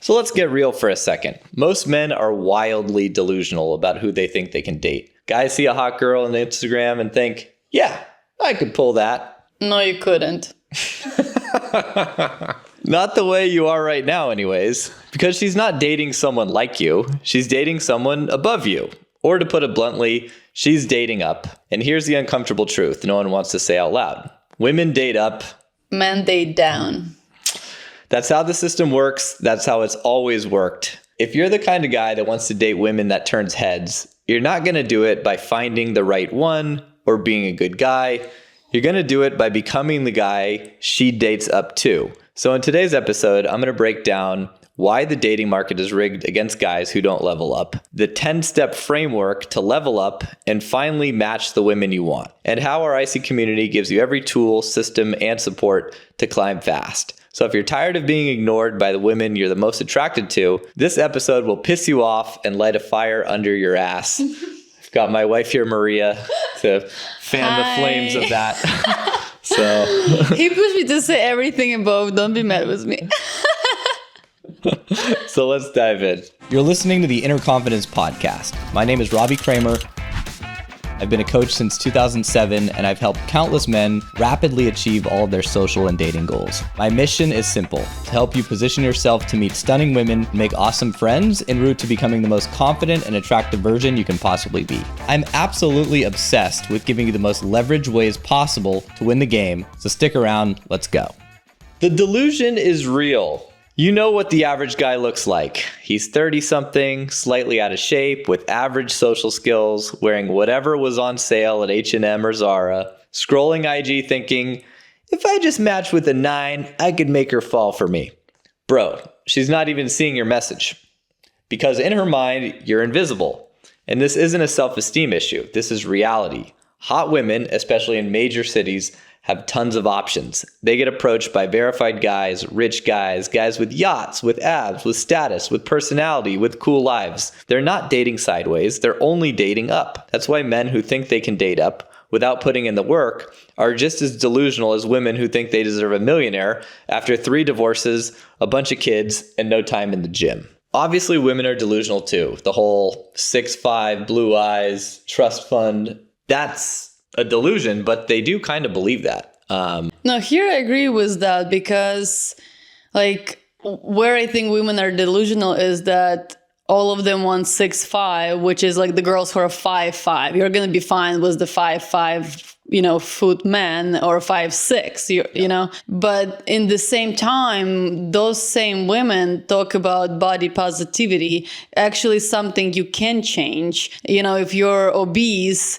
So let's get real for a second. Most men are wildly delusional about who they think they can date. Guys see a hot girl on Instagram and think, yeah, I could pull that. No, you couldn't. Not the way you are right now anyways, because she's not dating someone like you. She's dating someone above you. Or to put it bluntly, she's dating up. And here's the uncomfortable truth no one wants to say out loud. Women date up. Men date down. That's how the system works. That's how it's always worked. If you're the kind of guy that wants to date women that turns heads, you're not going to do it by finding the right one or being a good guy. You're going to do it by becoming the guy she dates up to. So in today's episode, I'm going to break down why the dating market is rigged against guys who don't level up, the 10-step framework to level up and finally match the women you want, and how our icy community gives you every tool, system, and support to climb fast. So if you're tired of being ignored by the women you're the most attracted to, this episode will piss you off and light a fire under your ass. I've got my wife here, Maria, to fan the flames of that. So he pushed me to say everything above. Don't be mad with me. So let's dive in. You're listening to the Inner Confidence Podcast. My name is Robbie Kramer. I've been a coach since 2007, and I've helped countless men rapidly achieve all of their social and dating goals. My mission is simple: to help you position yourself to meet stunning women, make awesome friends, en route to becoming the most confident and attractive version you can possibly be. I'm absolutely obsessed with giving you the most leveraged ways possible to win the game, so stick around, let's go. The delusion is real. You know what the average guy looks like. He's 30-something, slightly out of shape, with average social skills, wearing whatever was on sale at H&M or Zara, scrolling IG thinking, if I just match with a 9, I could make her fall for me. Bro, she's not even seeing your message. Because in her mind, you're invisible. And this isn't a self-esteem issue. This is reality. Hot women, especially in major cities, have tons of options. They get approached by verified guys, rich guys, guys with yachts, with abs, with status, with personality, with cool lives. They're not dating sideways, they're only dating up. That's why men who think they can date up without putting in the work are just as delusional as women who think they deserve a millionaire after 3 divorces, a bunch of kids, and no time in the gym. Obviously, women are delusional too. The whole 6'5", blue eyes, trust fund, that's a delusion, but they do kind of believe that. No, here I agree with that because, like, where I think women are delusional is that all of them want 6'5", which is like the girls who are 5'5". You're going to be fine with the 5'5", foot man or 5'6", you know. But in the same time, those same women talk about body positivity, actually something you can change. If you're obese,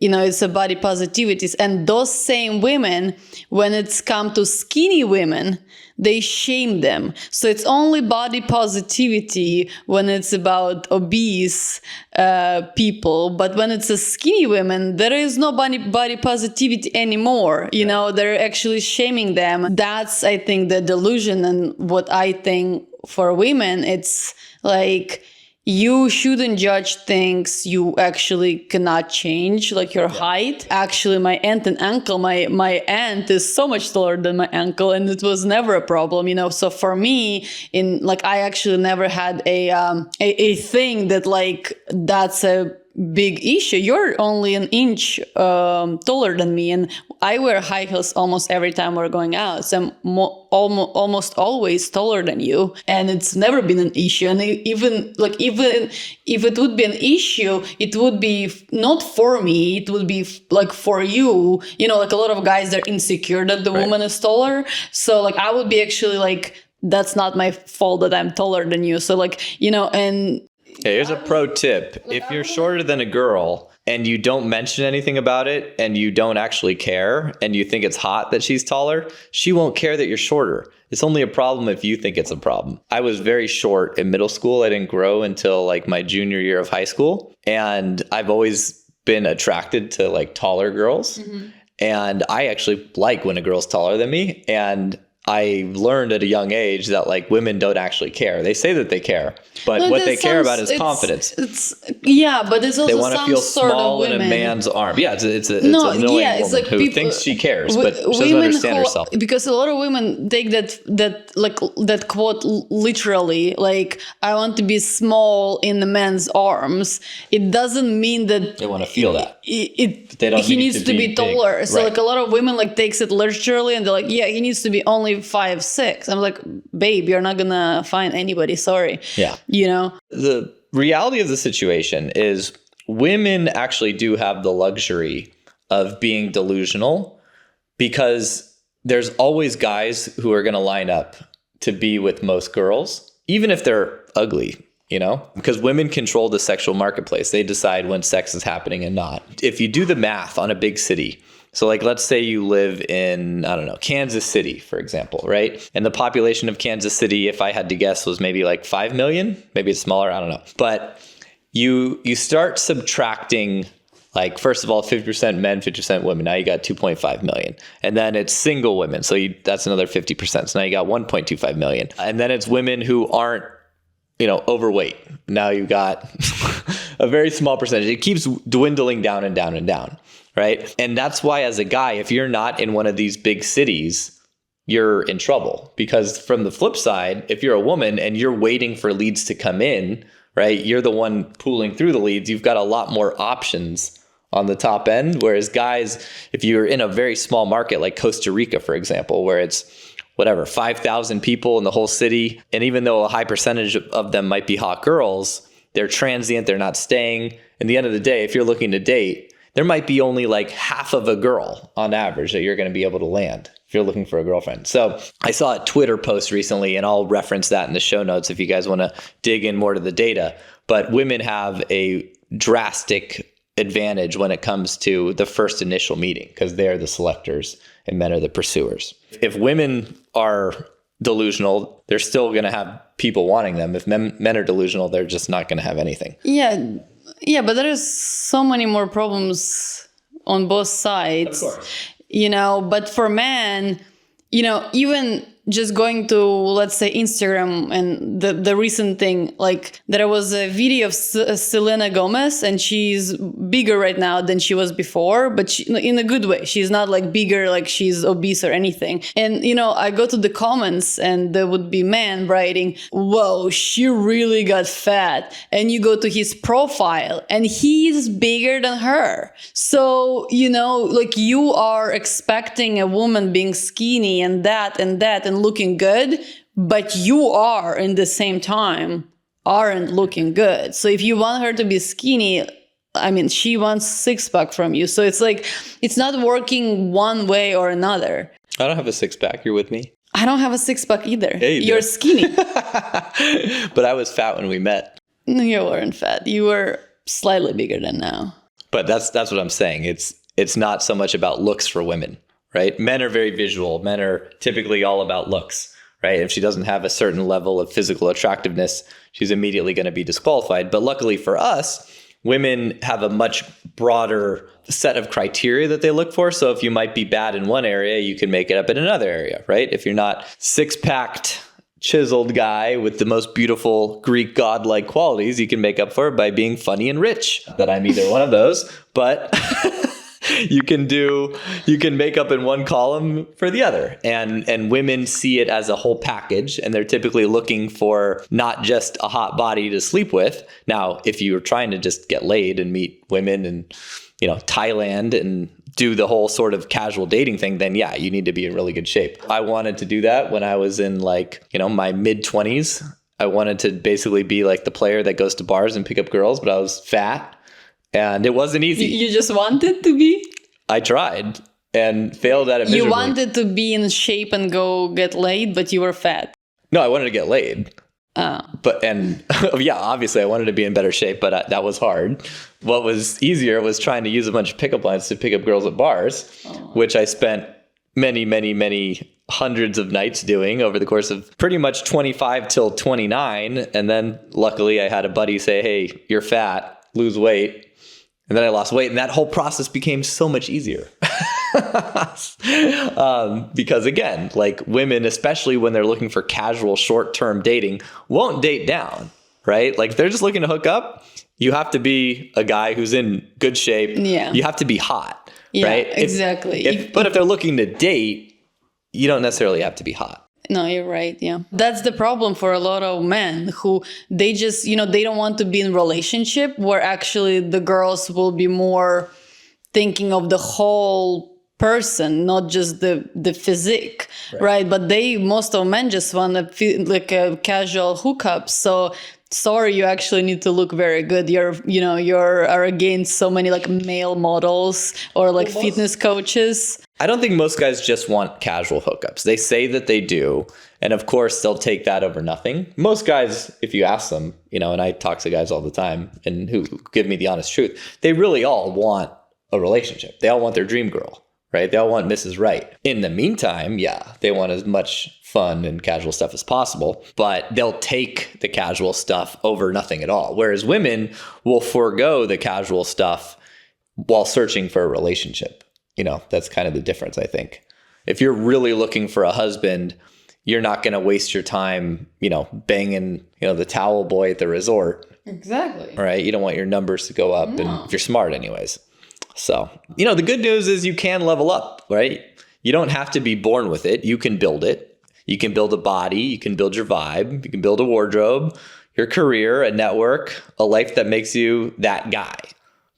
it's a body positivity. And those same women, when it's come to skinny women, they shame them. So it's only body positivity when it's about obese people. But when it's a skinny women, there is no body positivity anymore. They're actually shaming them. That's, I think, the delusion. And what I think for women, it's like, you shouldn't judge things you actually cannot change, like your height. Actually, my aunt and uncle, my aunt is so much taller than my uncle, and it was never a problem, So for me, I actually never had a thing that that's a big issue. You're only an inch taller than me, and I wear high heels almost every time we're going out. So I'm almost always taller than you, and it's never been an issue. And even if it would be an issue, it would be not for me. It would be for you. A lot of guys are insecure that the woman is taller. So I would be actually that's not my fault that I'm taller than you. So and. Hey, here's a pro tip. If you're shorter than a girl and you don't mention anything about it and you don't actually care and you think it's hot that she's taller, she won't care that you're shorter. It's only a problem if you think it's a problem. I was very short in middle school. I didn't grow until my junior year of high school. And I've always been attracted to taller girls. Mm-hmm. And I actually like when a girl's taller than me. And I learned at a young age that like women don't actually care. They say that they care, but No, what that they care about sounds- is confidence. But it's also They want to some feel sort small of in a women. man's arm. Yeah, it's an No, annoying yeah, it's woman like who people- thinks she cares, but she doesn't women understand who- herself. Because a lot of women take that quote literally, like, I want to be small in the man's arms. It doesn't mean that They want to feel that. They don't he need needs to to be be taller. big. So Right. like a lot of women like takes it literally and they're like, yeah, he needs to be only 5'6". I'm like, babe, you're not gonna find anybody. Sorry. Yeah. You know? The reality of the situation is women actually do have the luxury of being delusional because there's always guys who are going to line up to be with most girls, even if they're ugly, you know, because women control the sexual marketplace. They decide when sex is happening and not. If you do the math on a big city, so like, let's say you live in, I don't know, Kansas City, for example, right? And the population of Kansas City, if I had to guess, was maybe like 5 million. Maybe it's smaller. I don't know. But you start subtracting, like, first of all, 50% men, 50% women. Now you got 2.5 million. And then it's single women. So that's another 50%. So now you got 1.25 million. And then it's women who aren't, you know, overweight. Now you got a very small percentage. It keeps dwindling down and down and down. Right. And that's why, as a guy, if you're not in one of these big cities, you're in trouble. Because from the flip side, if you're a woman and you're waiting for leads to come in, right, you're the one pulling through the leads. You've got a lot more options on the top end. Whereas guys, if you're in a very small market like Costa Rica, for example, where it's whatever, 5,000 people in the whole city. And even though a high percentage of them might be hot girls, they're transient, they're not staying. In the end of the day, if you're looking to date, there might be only like half of a girl on average that you're going to be able to land if you're looking for a girlfriend. So I saw a Twitter post recently, and I'll reference that in the show notes if you guys want to dig in more to the data. But women have a drastic advantage when it comes to the first initial meeting because they're the selectors and men are the pursuers. If women are delusional, they're still going to have people wanting them. If men are delusional, they're just not going to have anything. Yeah, but there is so many more problems on both sides. Of course. You know, but for men, you know, even just going to, let's say, Instagram and the recent thing, like there was a video of Selena Gomez and she's bigger right now than she was before, but she, in a good way. She's not like bigger, like she's obese or anything. And, you know, I go to the comments and there would be men writing, whoa, she really got fat. And you go to his profile and he's bigger than her. So, you know, like you are expecting a woman being skinny and that and looking good, but you are in the same time aren't looking good. So if you want her to be skinny, I mean, she wants six-pack from you. So it's like, it's not working one way or another. I don't have a six-pack. You're with me? I don't have a six-pack either. Hey, you're skinny. But I was fat when we met. No, you weren't fat. You were slightly bigger than now. But that's what I'm saying. It's not so much about looks for women. Right? Men are very visual. Men are typically all about looks, right? If she doesn't have a certain level of physical attractiveness, she's immediately going to be disqualified. But luckily for us, women have a much broader set of criteria that they look for. So if you might be bad in one area, you can make it up in another area, right? If you're not six-packed, chiseled guy with the most beautiful Greek godlike qualities, you can make up for it by being funny and rich. That I'm either one of those, but you can make up in one column for the other. And women see it as a whole package, and they're typically looking for not just a hot body to sleep with. Now, if you're trying to just get laid and meet women in, you know, Thailand and do the whole sort of casual dating thing, then yeah, you need to be in really good shape. I wanted to do that when I was in like, you know, my mid-20s. I wanted to basically be like the player that goes to bars and pick up girls, but I was fat. And it wasn't easy. You just wanted to be? I tried and failed at it miserably. You wanted to be in shape and go get laid, but you were fat. No, I wanted to get laid. Oh. Yeah, obviously I wanted to be in better shape, but that was hard. What was easier was trying to use a bunch of pickup lines to pick up girls at bars, which I spent many, many, many hundreds of nights doing over the course of pretty much 25 till 29. And then luckily I had a buddy say, hey, you're fat, lose weight. And then I lost weight, and that whole process became so much easier. Because again, like women, especially when they're looking for casual short-term dating, won't date down, right? Like they're just looking to hook up. You have to be a guy who's in good shape. Yeah. You have to be hot, Yeah, right? exactly. But if they're looking to date, you don't necessarily have to be hot. No, you're right. Yeah. That's the problem for a lot of men who they just, they don't want to be in relationship where actually the girls will be more thinking of the whole person, not just the physique, right? But most of men just want to feel like a casual hookup. So sorry, you actually need to look very good. You're against so many like male models or like fitness coaches. I don't think most guys just want casual hookups. They say that they do. And of course, they'll take that over nothing. Most guys, if you ask them, and I talk to guys all the time and who give me the honest truth, they really all want a relationship. They all want their dream girl, right? They all want Mrs. Right. In the meantime, yeah, they want as much fun and casual stuff as possible, but they'll take the casual stuff over nothing at all. Whereas women will forego the casual stuff while searching for a relationship. That's kind of the difference, I think. If you're really looking for a husband, you're not going to waste your time, banging, the towel boy at the resort. Exactly. Right? You don't want your numbers to go up, and if you're smart anyways. So, the good news is you can level up, right? You don't have to be born with it. You can build it. You can build a body. You can build your vibe. You can build a wardrobe, your career, a network, a life that makes you that guy.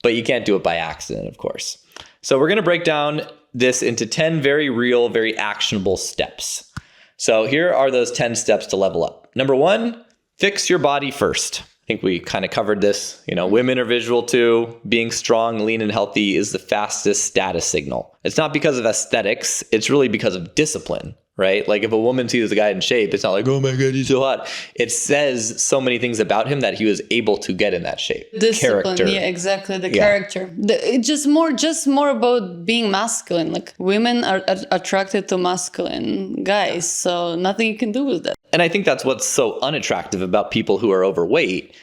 But you can't do it by accident, of course. So we're going to break down this into 10 very real, very actionable steps. So here are those 10 steps to level up. Number 1, fix your body first. I think we kind of covered this. Women are visual too. Being strong, lean, and healthy is the fastest status signal. It's not because of aesthetics. It's really because of discipline, right? Like if a woman sees a guy in shape, it's not like, oh my God, he's so hot. It says so many things about him that he was able to get in that shape. Discipline, character. yeah, exactly. The character. It's just more about being masculine. Like women are attracted to masculine guys, so nothing you can do with that. And I think that's what's so unattractive about people who are overweight.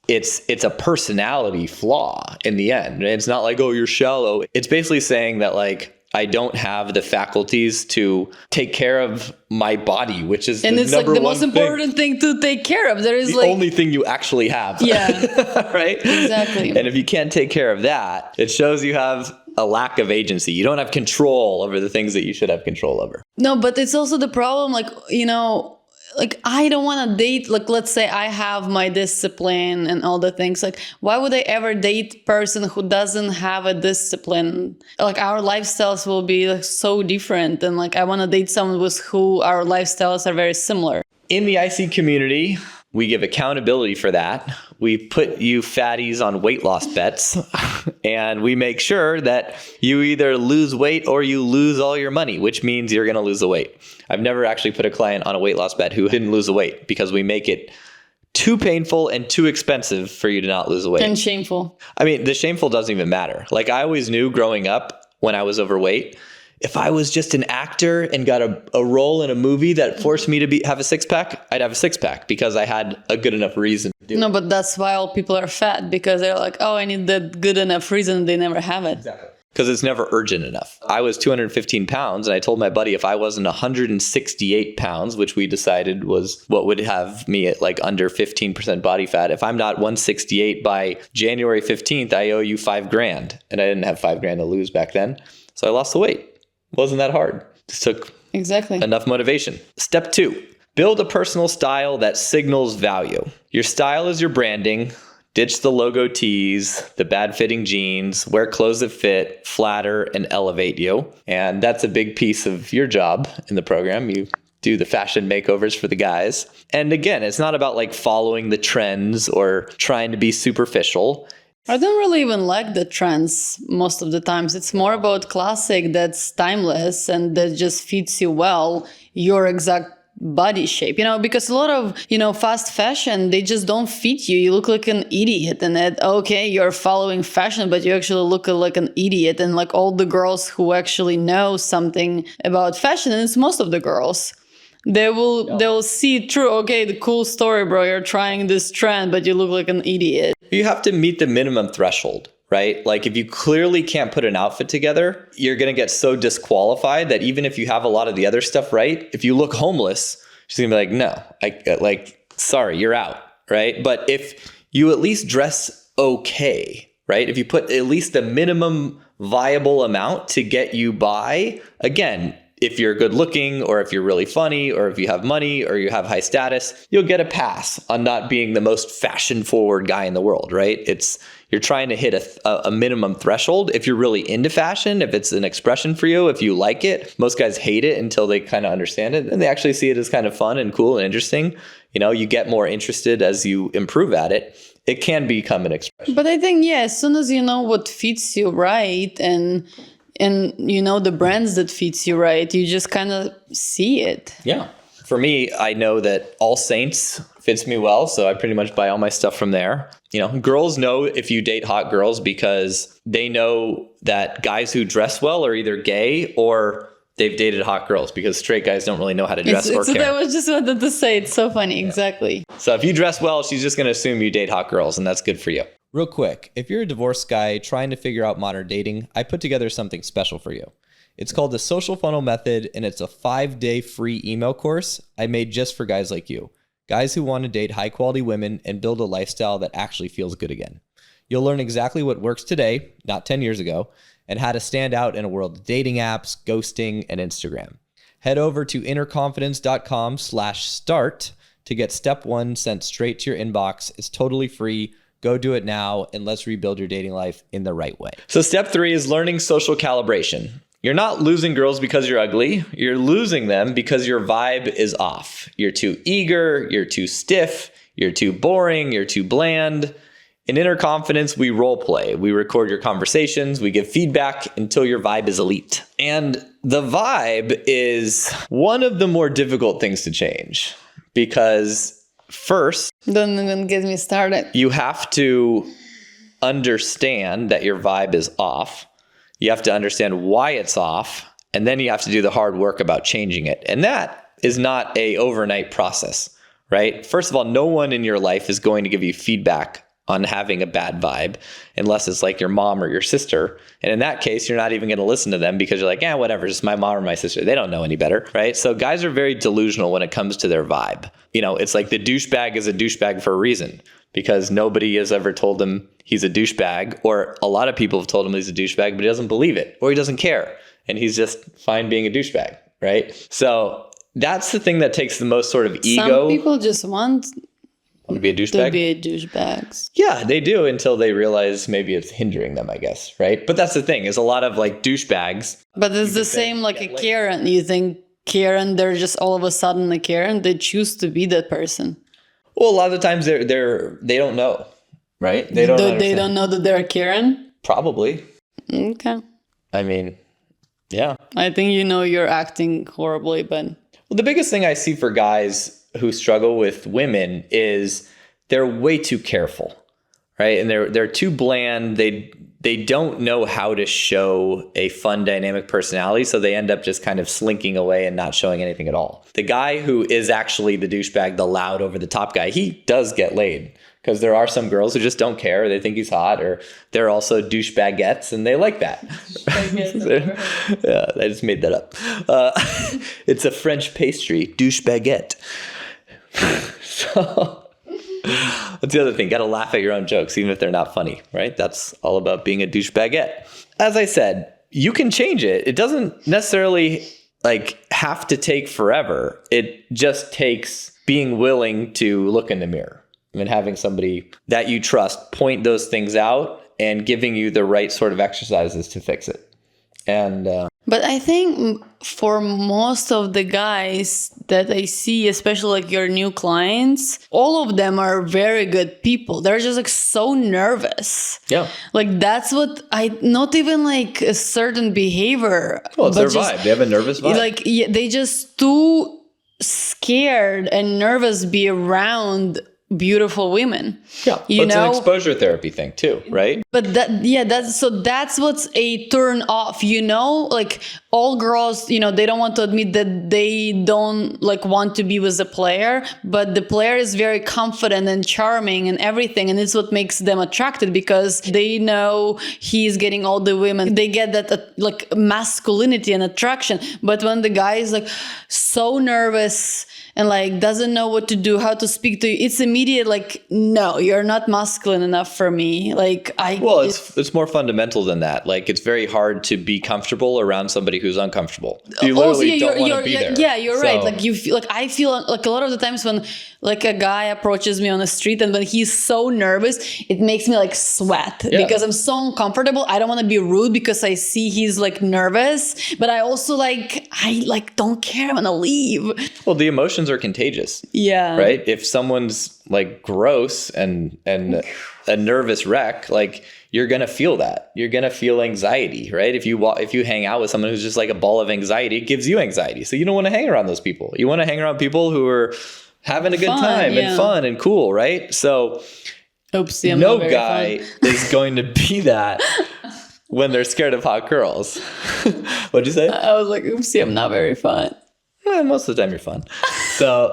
It's a personality flaw in the end. It's not like, oh, you're shallow. It's basically saying that like, I don't have the faculties to take care of my body, which is and the it's number like the one most important thing to take care of. There is the only thing you actually have. Yeah. Right? Exactly. And if you can't take care of that, it shows you have a lack of agency. You don't have control over the things that you should have control over. No, but it's also the problem, like, like I don't want to date, like let's say I have my discipline and all the things. Like why would I ever date a person who doesn't have a discipline? Like our lifestyles will be like so different, and like I want to date someone with who our lifestyles are very similar. In the IC community, we give accountability for that. We put you fatties on weight loss bets, and we make sure that you either lose weight or you lose all your money, which means you're going to lose the weight. I've never actually put a client on a weight loss bet who didn't lose the weight because we make it too painful and too expensive for you to not lose the weight. And shameful. I mean, the shameful doesn't even matter. Like I always knew growing up when I was overweight, if I was just an actor and got a role in a movie that forced me to have a six-pack, I'd have a six-pack because I had a good enough reason to do it. No, but that's why all people are fat, because they're like, oh, I need that good enough reason. They never have it. Exactly. Because it's never urgent enough. I was 215 pounds, and I told my buddy if I wasn't 168 pounds, which we decided was what would have me at like under 15% body fat, if I'm not 168 by January 15th, I owe you $5,000. And I didn't have $5,000 to lose back then. So I lost the weight. Wasn't that hard. Just took enough motivation. Step 2, build a personal style that signals value. Your style is your branding. Ditch the logo tees, the bad fitting jeans, wear clothes that fit, flatter, and elevate you. And that's a big piece of your job in the program. You do the fashion makeovers for the guys. And again, it's not about like following the trends or trying to be superficial. I don't really even like the trends most of the times. It's more about classic that's timeless and that just fits you well, your exact body shape, because a lot of, fast fashion, they just don't fit you. You look like an idiot, and okay, you're following fashion, but you actually look like an idiot. And like all the girls who actually know something about fashion, and it's most of the girls, they'll see through, okay, the cool story, bro, you're trying this trend, but you look like an idiot. You have to meet the minimum threshold, right? Like if you clearly can't put an outfit together, you're going to get so disqualified that even if you have a lot of the other stuff right, if you look homeless, she's going to be like, no, sorry, you're out, right? But if you at least dress okay, right? If you put at least a minimum viable amount to get you by, again, if you're good looking or if you're really funny or if you have money or you have high status, you'll get a pass on not being the most fashion forward guy in the world, right? You're trying to hit a minimum threshold. If you're really into fashion, if it's an expression for you, if you like it, most guys hate it until they kind of understand it and they actually see it as kind of fun and cool and interesting. You know, you get more interested as you improve at it. It can become an expression. But I think, yeah, as soon as you know what fits you right and you know the brands that fits you right, you just kind of see it. Yeah. For me, I know that All Saints fits me well, so I pretty much buy all my stuff from there. You know, girls know if you date hot girls because they know that guys who dress well are either gay or they've dated hot girls, because straight guys don't really know how to dress or care. I was just wanted to say, it's so funny. Yeah. Exactly. So if you dress well, she's just going to assume you date hot girls, and that's good for you. Real quick, if you're a divorced guy trying to figure out modern dating, I put together something special for you. It's called the Social Funnel Method, and it's a 5-day free email course I made just for guys like you. Guys who want to date high-quality women and build a lifestyle that actually feels good again. You'll learn exactly what works today, not 10 years ago, and how to stand out in a world of dating apps, ghosting, and Instagram. Head over to innerconfidence.com/start to get step 1 sent straight to your inbox. It's totally free. Go do it now, and let's rebuild your dating life in the right way. So step 3 is learning social calibration. You're not losing girls because you're ugly. You're losing them because your vibe is off. You're too eager. You're too stiff. You're too boring. You're too bland. In Inner Confidence, we role play. We record your conversations. We give feedback until your vibe is elite. And the vibe is one of the more difficult things to change because first, don't even get me started. You have to understand that your vibe is off. You have to understand why it's off. And then you have to do the hard work about changing it. And that is not an overnight process, right? First of all, no one in your life is going to give you feedback on having a bad vibe, unless it's like your mom or your sister. And in that case, you're not even going to listen to them because you're like, whatever, it's my mom or my sister. They don't know any better, right? So guys are very delusional when it comes to their vibe. You know, it's like the douchebag is a douchebag for a reason, because nobody has ever told him he's a douchebag, or a lot of people have told him he's a douchebag, but he doesn't believe it, or he doesn't care. And he's just fine being a douchebag, right? So that's the thing that takes the most sort of ego. Some people just want to be a douchebag? To be douchebags. Yeah, they do, until they realize maybe it's hindering them, I guess, right? But that's the thing, is a lot of like douchebags. But it's the same like a Karen. You think Karen, they're just all of a sudden a Karen? They choose to be that person. Well, a lot of the times they don't know, right? They don't know that they're a Karen? Probably. Okay. I mean, yeah. I think you're acting horribly, but... Well, the biggest thing I see for guys who struggle with women is they're way too careful, right? And they're too bland. They don't know how to show a fun, dynamic personality, so they end up just kind of slinking away and not showing anything at all. The guy who is actually the douchebag, the loud, over-the-top guy, he does get laid, because there are some girls who just don't care, or they think he's hot, or they're also douchebagettes, and they like that. Yeah, I just made that up. It's a French pastry, douchebaguette. So that's the other thing. Got to laugh at your own jokes, even if they're not funny, right? That's all about being a douchebaguette. As I said, you can change it. It doesn't necessarily have to take forever. It just takes being willing to look in the mirror and having somebody that you trust point those things out and giving you the right sort of exercises to fix it. And but I think for most of the guys that I see, especially like your new clients, all of them are very good people. They're just so nervous. Yeah. That's what not even a certain behavior. Well, it's their vibe. They have a nervous vibe. They just too scared and nervous be around beautiful women. Yeah. It's an exposure therapy thing too, right? But that's what's a turn off, like all girls, they don't want to admit that they don't like want to be with a player, but the player is very confident and charming and everything. And it's what makes them attracted, because they know he's getting all the women. They get that like masculinity and attraction. But when the guy is like so nervous and like doesn't know what to do, how to speak to you, it's immediate like, no, you're not masculine enough for me. Like it's more fundamental than that. Like it's very hard to be comfortable around somebody who's uncomfortable. You literally don't want to be there. Yeah, you're right. Like you feel like, I feel like a lot of the times when like a guy approaches me on the street and when he's so nervous, it makes me like sweat because I'm so uncomfortable. I don't want to be rude because I see he's like nervous, but I also I don't care. I want to leave. Well, the emotions are contagious. Yeah. Right? If someone's like gross and a nervous wreck, like you're going to feel that. You're going to feel anxiety, right? If you hang out with someone who's just like a ball of anxiety, it gives you anxiety. So you don't want to hang around those people. You want to hang around people who are having a good time and fun and cool, right? So no guy is going to be that when they're scared of hot girls. What'd you say? I was like, oopsie, I'm not very fun. Well, most of the time you're fun. So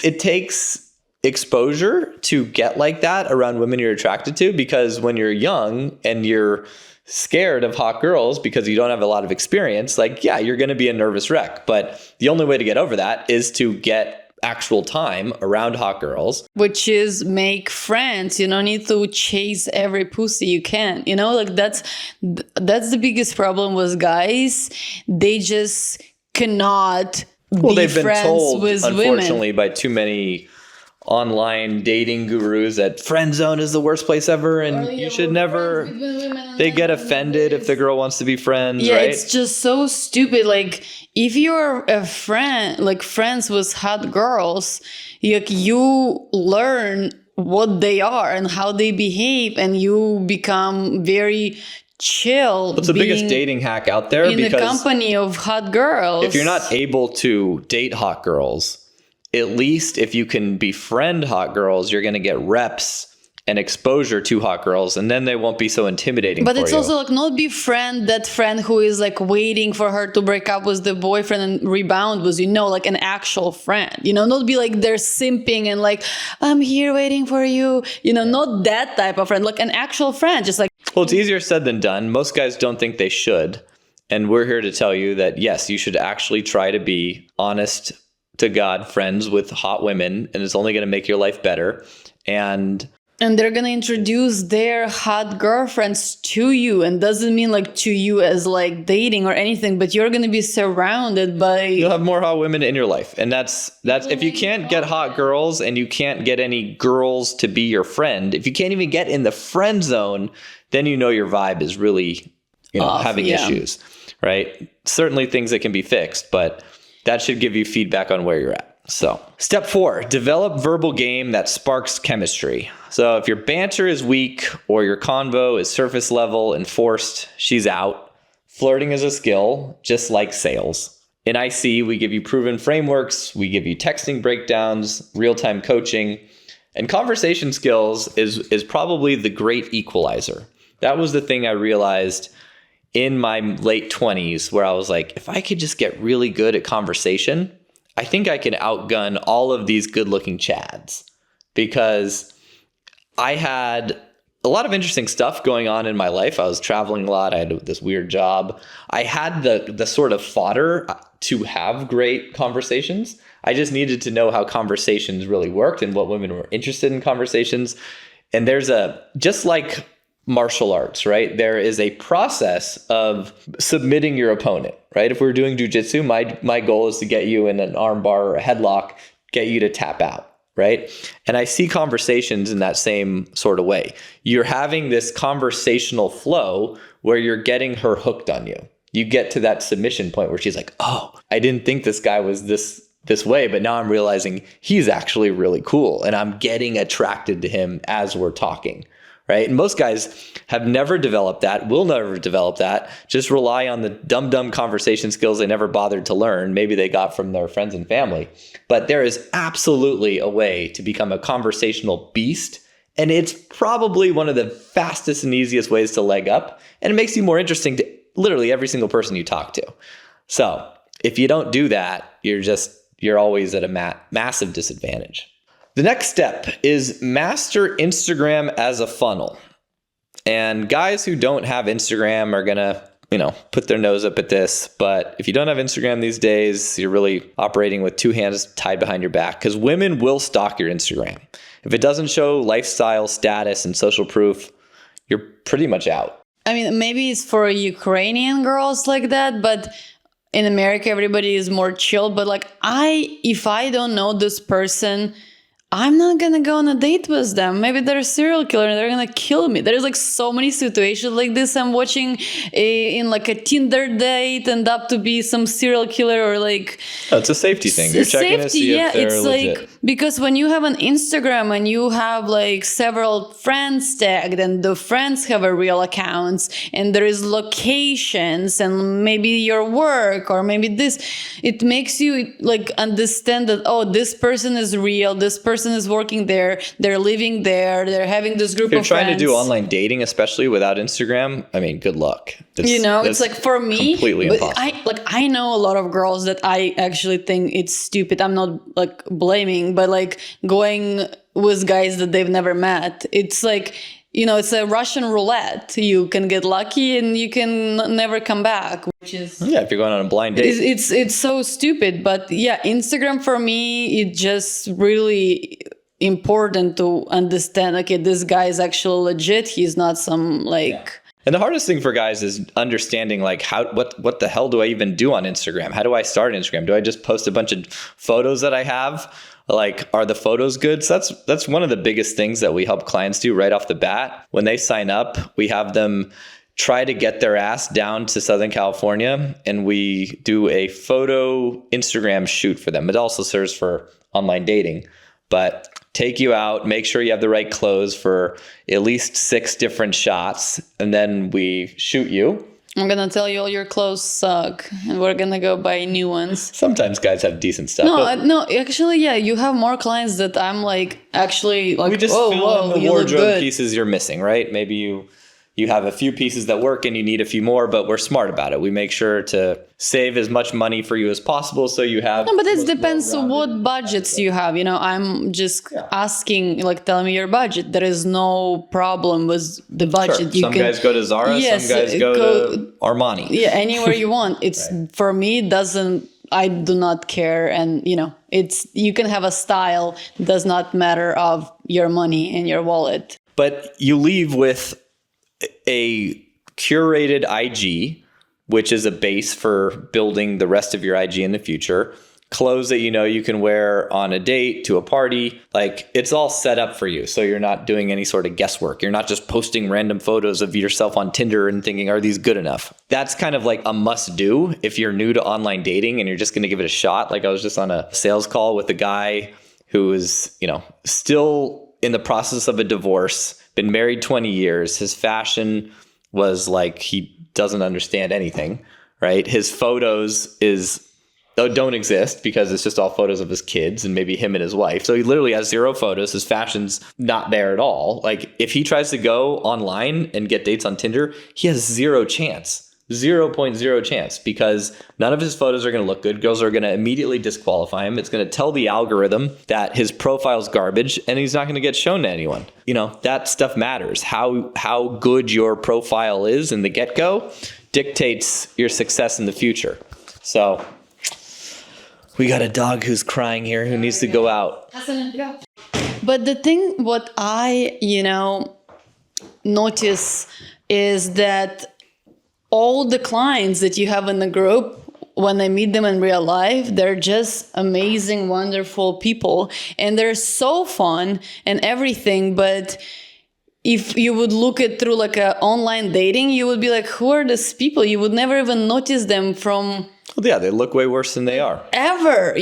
it takes exposure to get like that around women you're attracted to, because when you're young and you're scared of hot girls because you don't have a lot of experience, like, yeah, you're going to be a nervous wreck. But the only way to get over that is to get actual time around hot girls, which is make friends. You don't need to chase every pussy you can, like that's the biggest problem with guys. They just cannot be friends with women. Unfortunately, by too many online dating gurus that friend zone is the worst place ever and you should never. They get offended if the girl wants to be friends, yeah, right? It's just so stupid. Like if you're a friend, like friends with hot girls, you learn what they are and how they behave, and you become very chill. It's the biggest dating hack out there, in the company of hot girls. If you're not able to date hot girls, at least if you can befriend hot girls, you're going to get reps and exposure to hot girls, and then they won't be so intimidating but for it's you. Also like not befriend that friend who is like waiting for her to break up with the boyfriend and rebound with like an actual friend, not be like they're simping and like, I'm here waiting for you, not that type of friend, like an actual friend, just like. Well, it's easier said than done. Most guys don't think they should. And we're here to tell you that, yes, you should actually try to be honest to God friends with hot women, and it's only going to make your life better. And they're going to introduce their hot girlfriends to you, and doesn't mean like to you as like dating or anything, but you're going to be surrounded by. You'll have more hot women in your life. And that's if you can't get hot girls and you can't get any girls to be your friend, if you can't even get in the friend zone, then your vibe is really, having issues, right? Certainly things that can be fixed, but that should give you feedback on where you're at. So step 4, develop verbal game that sparks chemistry. So if your banter is weak or your convo is surface level and forced, she's out. Flirting is a skill, just like sales. In IC, we give you proven frameworks. We give you texting breakdowns, real-time coaching, and conversation skills is probably the great equalizer. That was the thing I realized in my late 20s, where I was like, if I could just get really good at conversation, I think I can outgun all of these good-looking chads, because I had a lot of interesting stuff going on in my life. I was traveling a lot. I had this weird job. I had the sort of fodder to have great conversations. I just needed to know how conversations really worked and what women were interested in conversations. And there's just like martial arts, right? There is a process of submitting your opponent, right? If we're doing jujitsu, my goal is to get you in an arm bar or a headlock, get you to tap out, right? And I see conversations in that same sort of way. You're having this conversational flow where you're getting her hooked on you. You get to that submission point where she's like, oh, I didn't think this guy was this way, but now I'm realizing he's actually really cool and I'm getting attracted to him as we're talking. right? And most guys have never developed that, will never develop that, just rely on the dumb conversation skills they never bothered to learn. Maybe they got from their friends and family. But there is absolutely a way to become a conversational beast. And it's probably one of the fastest and easiest ways to leg up. And it makes you more interesting to literally every single person you talk to. So if you don't do that, you're always at a massive disadvantage. The next step is master Instagram as a funnel. And guys who don't have Instagram are going to, put their nose up at this. But if you don't have Instagram these days, you're really operating with two hands tied behind your back, because women will stalk your Instagram. If it doesn't show lifestyle status and social proof, you're pretty much out. I mean, maybe it's for Ukrainian girls like that, but in America, everybody is more chill. But if I don't know this person, I'm not going to go on a date with them. Maybe they're a serial killer and they're going to kill me. There's so many situations like this. I'm watching in a Tinder date end up to be some serial killer or it's a safety thing. You're checking to see if they're legit. Because when you have an Instagram and you have several friends tagged and the friends have a real accounts and there is locations and maybe your work or maybe this, it makes you understand that, oh, this person is real. This person is working there, they're living there, they're having this group of friends. If you're trying to do online dating, especially without Instagram, I mean, good luck. It's for me, completely impossible. I know a lot of girls that I actually think it's stupid. I'm not blaming, but going with guys that they've never met. It's it's a Russian roulette. You can get lucky and you can never come back, which is... Yeah, if you're going on a blind date. It's so stupid. But yeah, Instagram for me, it's just really important to understand, okay, this guy is actually legit. He's not some And the hardest thing for guys is understanding what the hell do I even do on Instagram? How do I start Instagram? Do I just post a bunch of photos that I have? Are the photos good? So that's one of the biggest things that we help clients do right off the bat. When they sign up, we have them try to get their ass down to Southern California, and we do a photo Instagram shoot for them. It also serves for online dating, but take you out, make sure you have the right clothes for at least 6 different shots, and then we shoot you. I'm going to tell you all your clothes suck and we're going to go buy new ones. Sometimes guys have decent stuff. No, actually, yeah, you have more clients that I'm we just fill in the wardrobe pieces you're missing, right? Maybe you have a few pieces that work and you need a few more, but we're smart about it. We make sure to save as much money for you as possible so you have... No, but it depends on what budgets you have. I'm just asking, tell me your budget. There is no problem with the budget. Sure. Some guys go to Zara, some guys go to Armani. Yeah, anywhere you want. It's right. For me, I do not care. And, you can have a style, does not matter of your money and your wallet. But you leave with a curated IG, which is a base for building the rest of your IG in the future. Clothes that you can wear on a date, to a party. It's all set up for you. So you're not doing any sort of guesswork. You're not just posting random photos of yourself on Tinder and thinking, are these good enough? That's kind of a must do if you're new to online dating and you're just going to give it a shot. I was just on a sales call with a guy who is, still in the process of a divorce, been married 20 years. His fashion was he doesn't understand anything, right? His photos don't exist because it's just all photos of his kids and maybe him and his wife. So he literally has 0 photos. His fashion's not there at all. If he tries to go online and get dates on Tinder, he has 0 chance. 0.0 chance, because none of his photos are going to look good. Girls are going to immediately disqualify him. It's going to tell the algorithm that his profile's garbage and he's not going to get shown to anyone. That stuff matters. How good your profile is in the get-go dictates your success in the future. So we got a dog who's crying here who needs to go out. But the thing, what I, notice is that all the clients that you have in the group, when I meet them in real life, they're just amazing, wonderful people. And they're so fun and everything. But if you would look at through a online dating, you would be who are these people? You would never even notice them from Well, yeah, they look way worse than they are. Ever,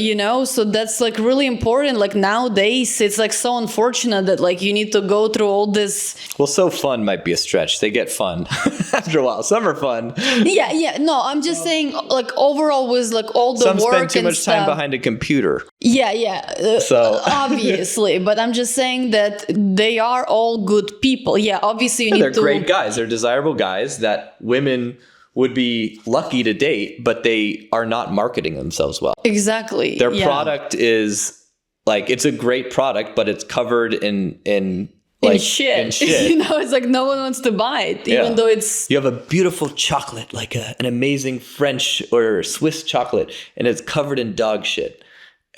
so that's like really important. Like nowadays it's like so unfortunate that like you need to go through all this. Well, so fun might be a stretch. They get fun after a while. Some are fun. Yeah, no, I'm just saying like overall with like all the Some work spend too and much time stuff. behind a computer. Yeah, So obviously, but I'm just saying that they are all good people. Yeah, obviously you need they're to. great guys. They're desirable guys that women would be lucky to date, but they are not marketing themselves well. Exactly. Their product is like, it's a great product, but it's covered in shit. shit. It's like no one wants to buy it, even though it's. You have a beautiful chocolate, like an amazing French or Swiss chocolate, and it's covered in dog shit.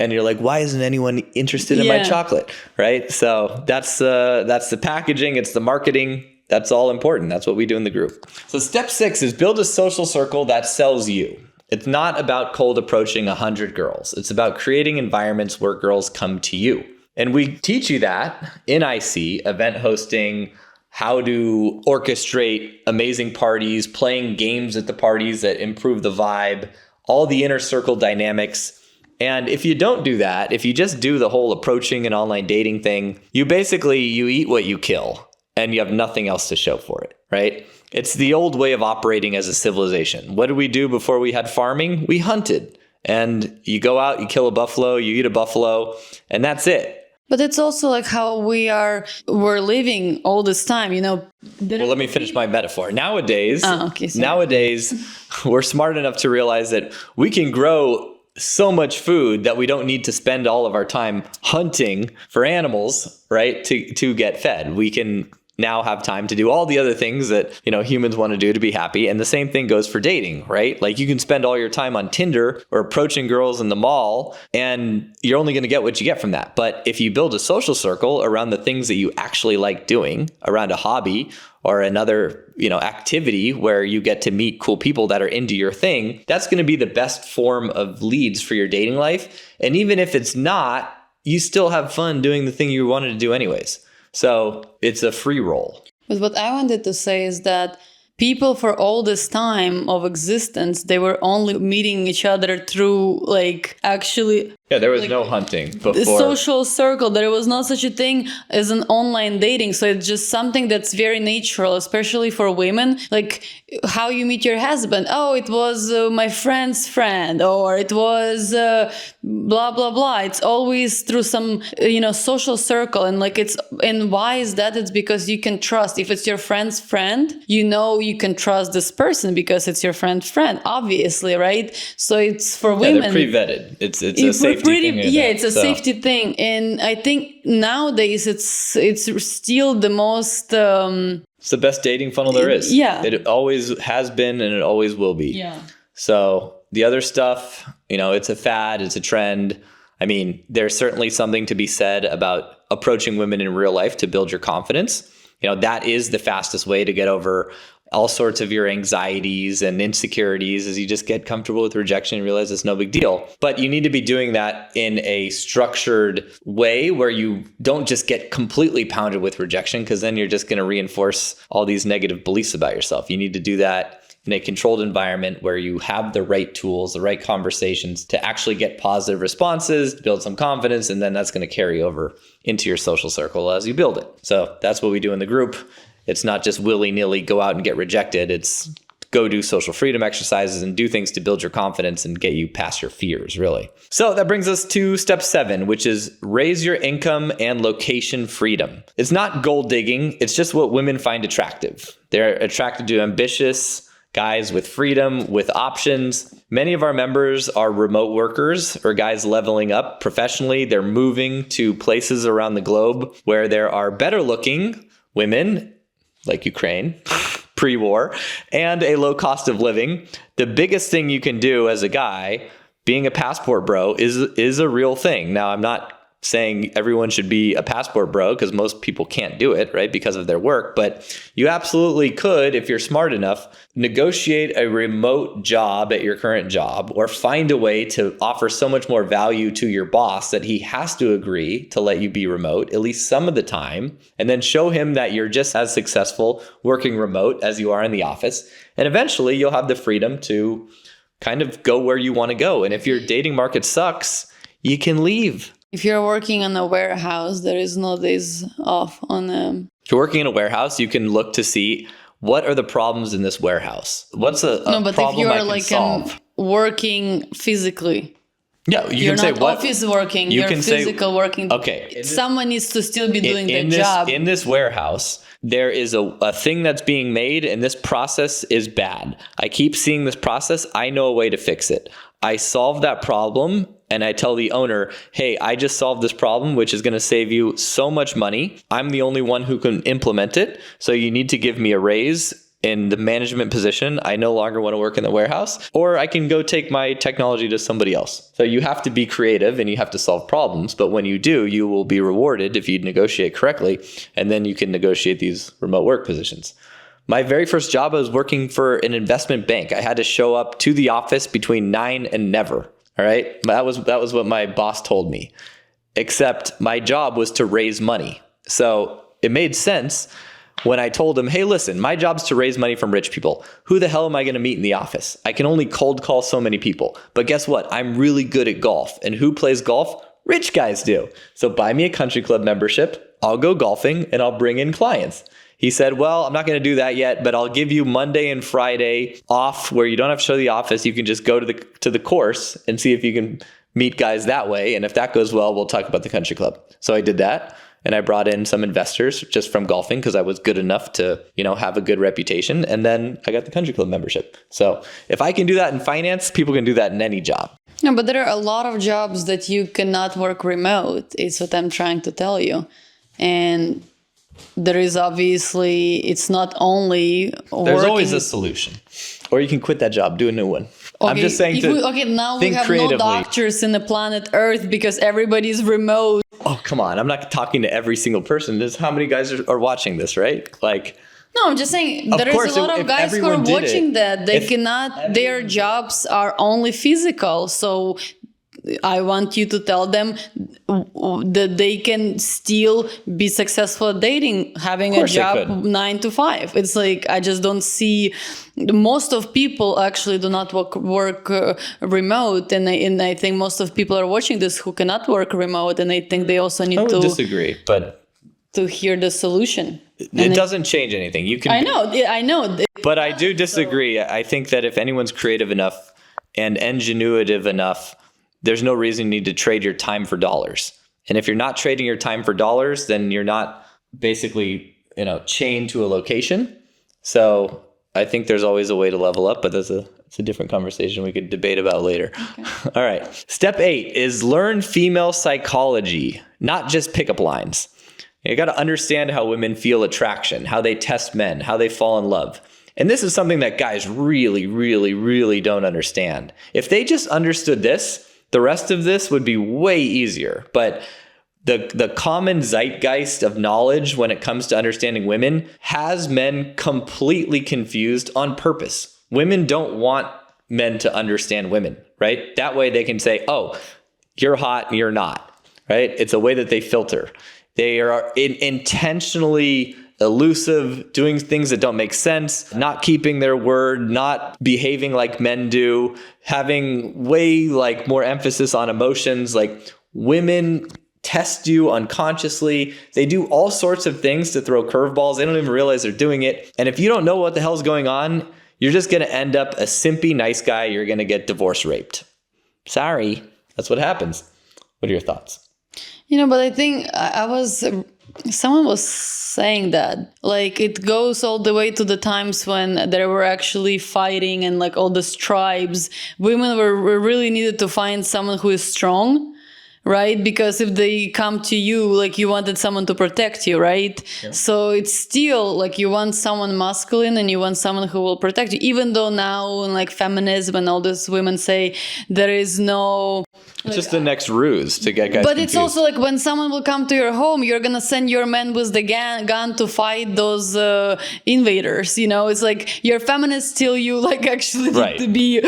And you're like, why isn't anyone interested in my chocolate? Right? So that's the packaging. It's the marketing. That's all important. That's what we do in the group. So step 6 is build a social circle that sells you. It's not about cold approaching 100 girls. It's about creating environments where girls come to you. And we teach you that in IC, event hosting, how to orchestrate amazing parties, playing games at the parties that improve the vibe, all the inner circle dynamics. And if you don't do that, if you just do the whole approaching and online dating thing, you eat what you kill. And you have nothing else to show for it, right? It's the old way of operating as a civilization. What did we do before we had farming? We hunted. And you go out, you kill a buffalo, you eat a buffalo, and that's it. But it's also like how we're living all this time, Well, let me finish my metaphor. Nowadays, we're smart enough to realize that we can grow so much food that we don't need to spend all of our time hunting for animals, right? To get fed. We can now have time to do all the other things that, humans want to do to be happy. And the same thing goes for dating, right? Like you can spend all your time on Tinder or approaching girls in the mall, and you're only going to get what you get from that. But if you build a social circle around the things that you actually like doing, around a hobby or another, activity where you get to meet cool people that are into your thing, that's going to be the best form of leads for your dating life. And even if it's not, you still have fun doing the thing you wanted to do anyways. So it's a free roll. But what I wanted to say is that people for all this time of existence, they were only meeting each other through actually. Yeah, there was no hunting before. The social circle. There was not such a thing as an online dating. So it's just something that's very natural, especially for women. Like how you meet your husband. Oh, it was my friend's friend, or it was blah, blah, blah. It's always through some, social circle. And and why is that? It's because you can trust. If it's your friend's friend, you can trust this person because it's your friend's friend, obviously, right? So it's for women. They're pre-vetted. It's a safety thing. It's a safety thing. And I think nowadays it's still the most... it's the best dating funnel there is. Yeah. It always has been and it always will be. Yeah. So the other stuff, it's a fad, it's a trend. I mean, there's certainly something to be said about approaching women in real life to build your confidence. That is the fastest way to get over all sorts of your anxieties and insecurities as you just get comfortable with rejection and realize it's no big deal. But you need to be doing that in a structured way where you don't just get completely pounded with rejection, because then you're just going to reinforce all these negative beliefs about yourself. You need to do that in a controlled environment where you have the right tools, the right conversations to actually get positive responses, build some confidence, and then that's going to carry over into your social circle as you build it. So that's what we do in the group. It's not just willy-nilly go out and get rejected. It's go do social freedom exercises and do things to build your confidence and get you past your fears, really. So that brings us to step 7, which is raise your income and location freedom. It's not gold digging. It's just what women find attractive. They're attracted to ambitious guys with freedom, with options. Many of our members are remote workers or guys leveling up professionally. They're moving to places around the globe where there are better looking women, like Ukraine, pre-war, and a low cost of living. The biggest thing you can do as a guy, being a passport bro, is a real thing. Now, I'm not saying everyone should be a passport bro because most people can't do it, right, because of their work. But you absolutely could, if you're smart enough, negotiate a remote job at your current job or find a way to offer so much more value to your boss that he has to agree to let you be remote at least some of the time, and then show him that you're just as successful working remote as you are in the office. And eventually you'll have the freedom to kind of go where you want to go. And if your dating market sucks, you can leave. If you're working in a warehouse, there is no days off on them. If you're working in a warehouse, you can look to see what are the problems in this warehouse. What's a problem if you're I can solve? Working physically. Yeah, You're not office working, you're physical working. Okay. Someone needs to still be doing their job. In this warehouse, there is a thing that's being made, and this process is bad. I keep seeing this process. I know a way to fix it. I solve that problem, and I tell the owner, hey, I just solved this problem, which is going to save you so much money. I'm the only one who can implement it, so you need to give me a raise in the management position. I no longer want to work in the warehouse, or I can go take my technology to somebody else. So you have to be creative and you have to solve problems. But when you do, you will be rewarded if you negotiate correctly. And then you can negotiate these remote work positions. My very first job, I was working for an investment bank. I had to show up to the office between 9 and never. All right. That was what my boss told me, except my job was to raise money. So it made sense when I told him, hey, listen, my job's to raise money from rich people. Who the hell am I going to meet in the office? I can only cold call so many people. But guess what? I'm really good at golf. And who plays golf? Rich guys do. So buy me a country club membership. I'll go golfing and I'll bring in clients. He said, well, I'm not going to do that yet, but I'll give you Monday and Friday off where you don't have to show the office. You can just go to the course and see if you can meet guys that way. And if that goes well, we'll talk about the country club. So I did that. And I brought in some investors just from golfing because I was good enough to, have a good reputation. And then I got the country club membership. So if I can do that in finance, people can do that in any job. No, but there are a lot of jobs that you cannot work remote. It's what I'm trying to tell you. And there is obviously, it's not only There's always a solution. Or you can quit that job, do a new one. Okay, I'm just saying now we have no doctors in the planet Earth because everybody's remote. Oh, come on. I'm not talking to every single person. There's how many guys are watching this, right? No, I'm just saying there is a lot of guys who are watching that. Their jobs are only physical. So I want you to tell them that they can still be successful at dating, having a job 9 to 5. It's I just don't see. Most of people actually do not work remote, and I think most of people are watching this who cannot work remote, and I think they also need to disagree, but to hear the solution. It doesn't change anything. You can. I know. But I do disagree. I think that if anyone's creative enough and ingenuitive enough, there's no reason you need to trade your time for dollars. And if you're not trading your time for dollars, then you're not basically, chained to a location. So I think there's always a way to level up, but it's a different conversation we could debate about later. Okay. All right. Step 8 is learn female psychology, not just pickup lines. You got to understand how women feel attraction, how they test men, how they fall in love. And this is something that guys really, really, really don't understand. If they just understood this, the rest of this would be way easier. But the common zeitgeist of knowledge when it comes to understanding women has men completely confused on purpose. Women don't want men to understand women, right? That way they can say, oh, you're hot and you're not, right? It's a way that they filter. They are intentionally elusive, doing things that don't make sense, not keeping their word, not behaving like men do, having way more emphasis on emotions. Women test you unconsciously. They do all sorts of things to throw curveballs. They don't even realize they're doing it. And if you don't know what the hell's going on, you're just going to end up a simpy nice guy. You're going to get divorce raped. Sorry. That's what happens. What are your thoughts? But I think someone was saying that it goes all the way to the times when there were actually fighting and all the tribes. Women were really needed to find someone who is strong, right? Because if they come to you, you wanted someone to protect you, right? Yeah. So it's still you want someone masculine and you want someone who will protect you. Even though now in feminism and all this, women say there is no. It's just the next ruse to get guys But confused. It's also when someone will come to your home, you're going to send your man with the gun to fight those invaders. It's you're feminist till you actually need to be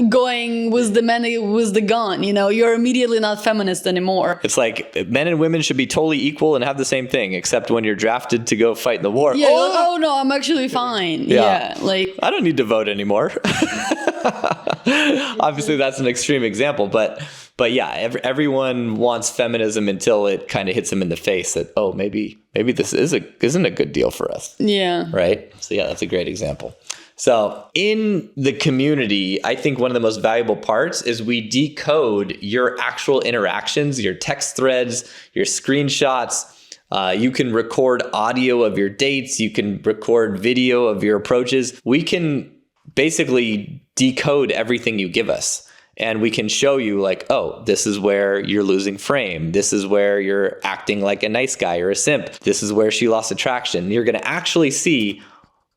going with the men with the gun. You're immediately not feminist anymore. It's men and women should be totally equal and have the same thing, except when you're drafted to go fight in the war. Yeah. Oh no, I'm actually fine. Yeah. I don't need to vote anymore. Obviously that's an extreme example, but yeah, everyone wants feminism until it kind of hits them in the face that, oh, maybe this isn't a good deal for us. Yeah. Right. So yeah, that's a great example. So in the community, I think one of the most valuable parts is we decode your actual interactions, your text threads, your screenshots. You can record audio of your dates. You can record video of your approaches. We can basically decode everything you give us. And we can show you like, oh, this is where you're losing frame. This is where you're acting like a nice guy or a simp. This is where she lost attraction. You're going to actually see,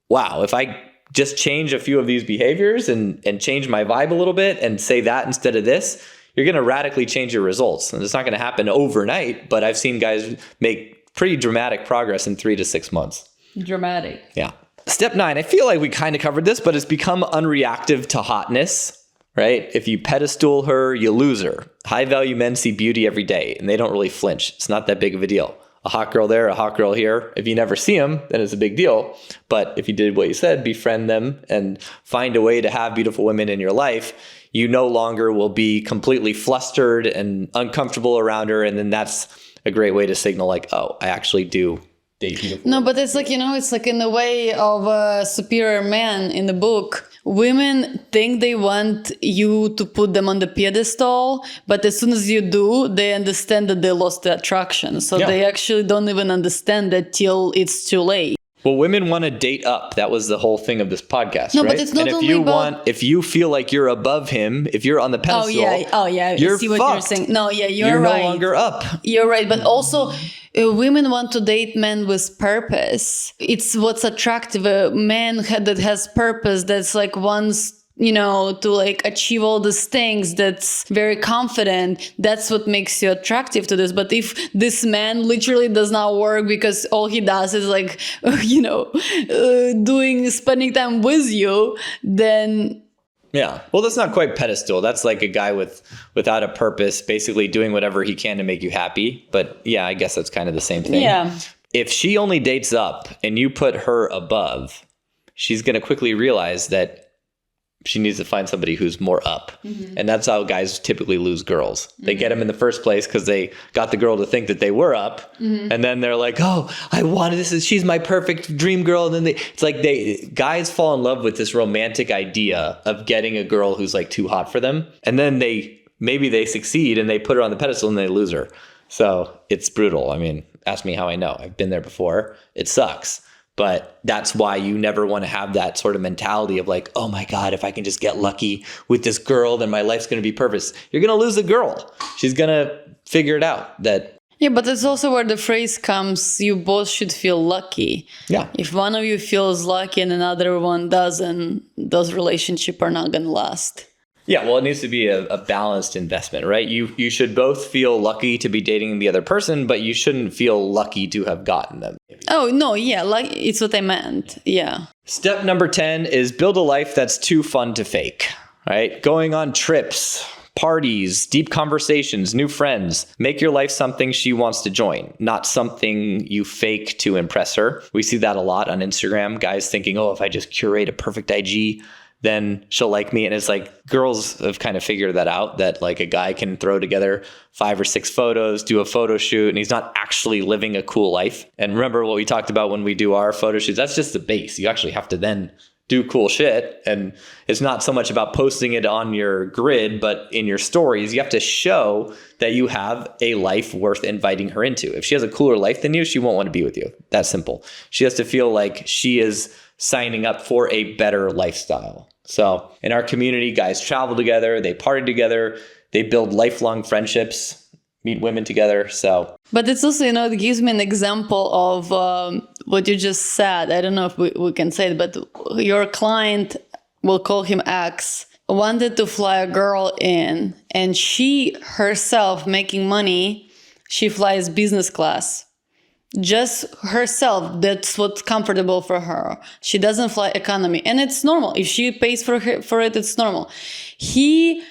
wow, if I just change a few of these behaviors and change my vibe a little bit and say that instead of this, you're going to radically change your results. And it's not going to happen overnight, but I've seen guys make pretty dramatic progress in 3 to 6 months. Dramatic. Yeah. Step 9, I feel like we kind of covered this, but it's become unreactive to hotness, right? If you pedestal her, you lose her. High value men see beauty every day and they don't really flinch. It's not that big of a deal. A hot girl there, a hot girl here. If you never see them, then it's a big deal. But if you did what you said, befriend them and find a way to have beautiful women in your life, you no longer will be completely flustered and uncomfortable around her. And then that's a great way to signal like, oh, I actually do date beautiful. No, but it's like, it's like in the way of a superior man in the book. Women think they want you to put them on the pedestal, but as soon as you do, they understand that they lost the attraction. So they actually don't even understand that till it's too late. Well, women want to date up. That was the whole thing of this podcast, no, right? But it's not and if you feel like you're above him, if you're on the pedestal, you're see what fucked. you're saying. No, you're right. no longer up. You're right, but also women want to date men with purpose. It's what's attractive. A man that has purpose, that's like wants to like achieve all these things, that's very confident. That's what makes you attractive to this. But if this man literally does not work because all he does is like, spending time with you, then... Yeah. Well, that's not quite pedestal. That's like a guy without a purpose, basically doing whatever he can to make you happy. But yeah, I guess that's kind of the same thing. Yeah. If she only dates up and you put her above, she's going to quickly realize that she needs to find somebody who's more up. Mm-hmm. And that's how guys typically lose girls. Mm-hmm. They get them in the first place because they got the girl to think that they were up. Mm-hmm. And then they're like, oh, she's my perfect dream girl. And then guys fall in love with this romantic idea of getting a girl who's like too hot for them. And then maybe they succeed and they put her on the pedestal and they lose her. So it's brutal. I mean, ask me how I know. I've been there before. It sucks. But that's why you never want to have that sort of mentality of like, oh my God, if I can just get lucky with this girl, then my life's going to be perfect. You're going to lose the girl. She's going to figure it out. Yeah, but it's also where the phrase comes, you both should feel lucky. Yeah. If one of you feels lucky and another one doesn't, those relationships are not going to last. Yeah, well, it needs to be a balanced investment, right? You should both feel lucky to be dating the other person, but you shouldn't feel lucky to have gotten them. Oh, no, yeah, like it's what I meant. Yeah. Step number 10 is build a life that's too fun to fake, right? Going on trips, parties, deep conversations, new friends. Make your life something she wants to join, not something you fake to impress her. We see that a lot on Instagram, guys thinking, oh, if I just curate a perfect IG, then she'll like me. And it's like girls have kind of figured that out, that like a guy can throw together 5 or 6 photos, do a photo shoot, and he's not actually living a cool life. And remember what we talked about when we do our photo shoots, that's just the base. You actually have to then do cool shit. And it's not so much about posting it on your grid, but in your stories, you have to show that you have a life worth inviting her into. If she has a cooler life than you, she won't want to be with you. That's simple. She has to feel like she is signing up for a better lifestyle. So in our community, guys travel together, they party together, they build lifelong friendships, meet women together. So, but it's also, it gives me an example of what you just said. I don't know if we can say it, but your client, we'll call him X, wanted to fly a girl in, and she herself making money, she flies business class. Just herself, that's what's comfortable for her. She doesn't fly economy, and it's normal. If she pays for it, it's normal. He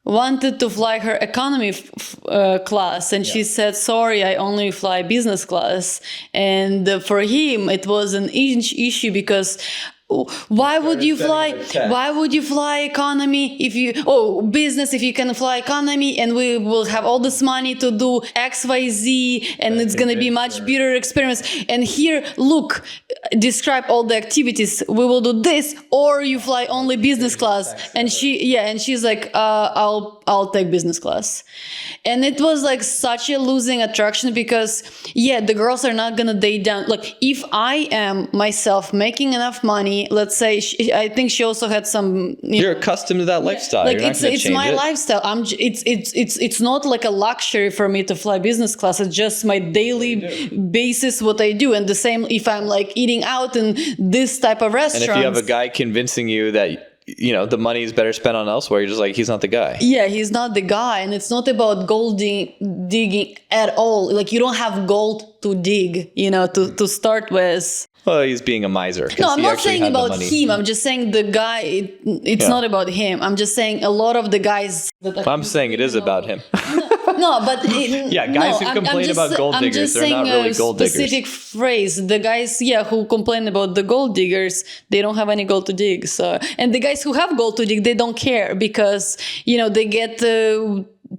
wanted to fly her economy class, and she said, sorry, I only fly business class. And for him, it was an issue because Why would you fly economy business if you can fly economy, and we will have all this money to do XYZ, and it's going to be much better experience. And here, look, describe all the activities. We will do this, or you fly only business class. And she's like, I'll take business class. And it was like such a losing attraction because the girls are not going to date down. Like if I am myself making enough money, let's say, I think she also had some. You're accustomed to that lifestyle. Like it's my lifestyle. It's not like a luxury for me to fly business class. It's just my daily basis what I do. And the same if I'm like eating out in this type of restaurant. And if you have a guy convincing you that the money is better spent on elsewhere, you're just like, he's not the guy. Yeah, he's not the guy. And it's not about gold digging at all. Like you don't have gold to dig, to start with. Well, he's being a miser. No, I'm not saying about him. I'm just saying the guy, it's not about him. I'm just saying a lot of the guys. I'm saying it is about him. No, but guys who complain about gold diggers, they're not really gold diggers. Specific phrase. The guys, who complain about the gold diggers, they don't have any gold to dig. So, and the guys who have gold to dig, they don't care because they get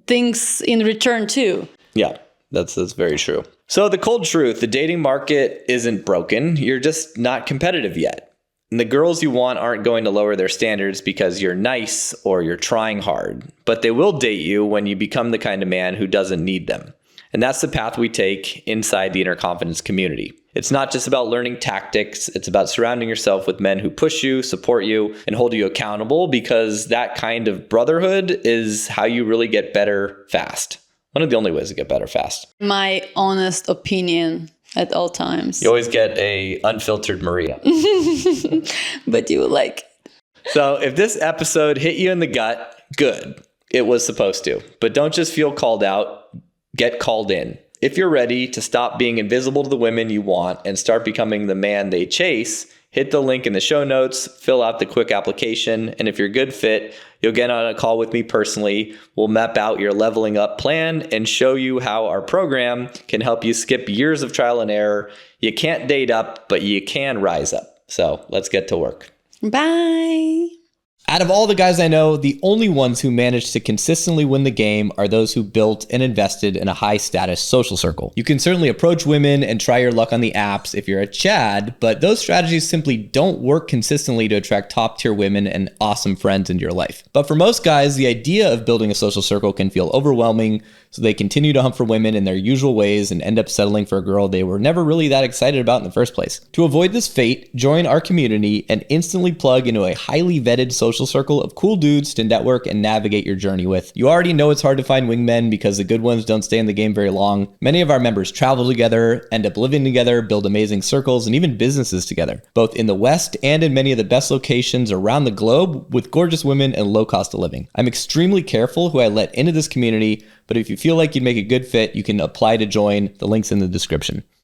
things in return too. Yeah, that's very true. So the cold truth: the dating market isn't broken. You're just not competitive yet. And the girls you want aren't going to lower their standards because you're nice or you're trying hard, but they will date you when you become the kind of man who doesn't need them. And that's the path we take inside the Inner Confidence community. It's not just about learning tactics. It's about surrounding yourself with men who push you, support you, and hold you accountable, because that kind of brotherhood is how you really get better fast. One of the only ways to get better fast. My honest opinion. At all times. You always get a unfiltered Maria. But you like. So if this episode hit you in the gut, good. It was supposed to. But don't just feel called out. Get called in. If you're ready to stop being invisible to the women you want and start becoming the man they chase, hit the link in the show notes, fill out the quick application, and if you're a good fit, you'll get on a call with me personally. We'll map out your leveling up plan and show you how our program can help you skip years of trial and error. You can't date up, but you can rise up. So let's get to work. Bye. Out of all the guys I know, the only ones who managed to consistently win the game are those who built and invested in a high-status social circle. You can certainly approach women and try your luck on the apps if you're a Chad, but those strategies simply don't work consistently to attract top-tier women and awesome friends into your life. But for most guys, the idea of building a social circle can feel overwhelming, so they continue to hunt for women in their usual ways and end up settling for a girl they were never really that excited about in the first place. To avoid this fate, join our community and instantly plug into a highly vetted social circle of cool dudes to network and navigate your journey with. You already know it's hard to find wingmen because the good ones don't stay in the game very long. Many of our members travel together, end up living together, build amazing circles, and even businesses together, both in the West and in many of the best locations around the globe with gorgeous women and low cost of living. I'm extremely careful who I let into this community, but if you feel like you'd make a good fit, you can apply to join. The link's in the description.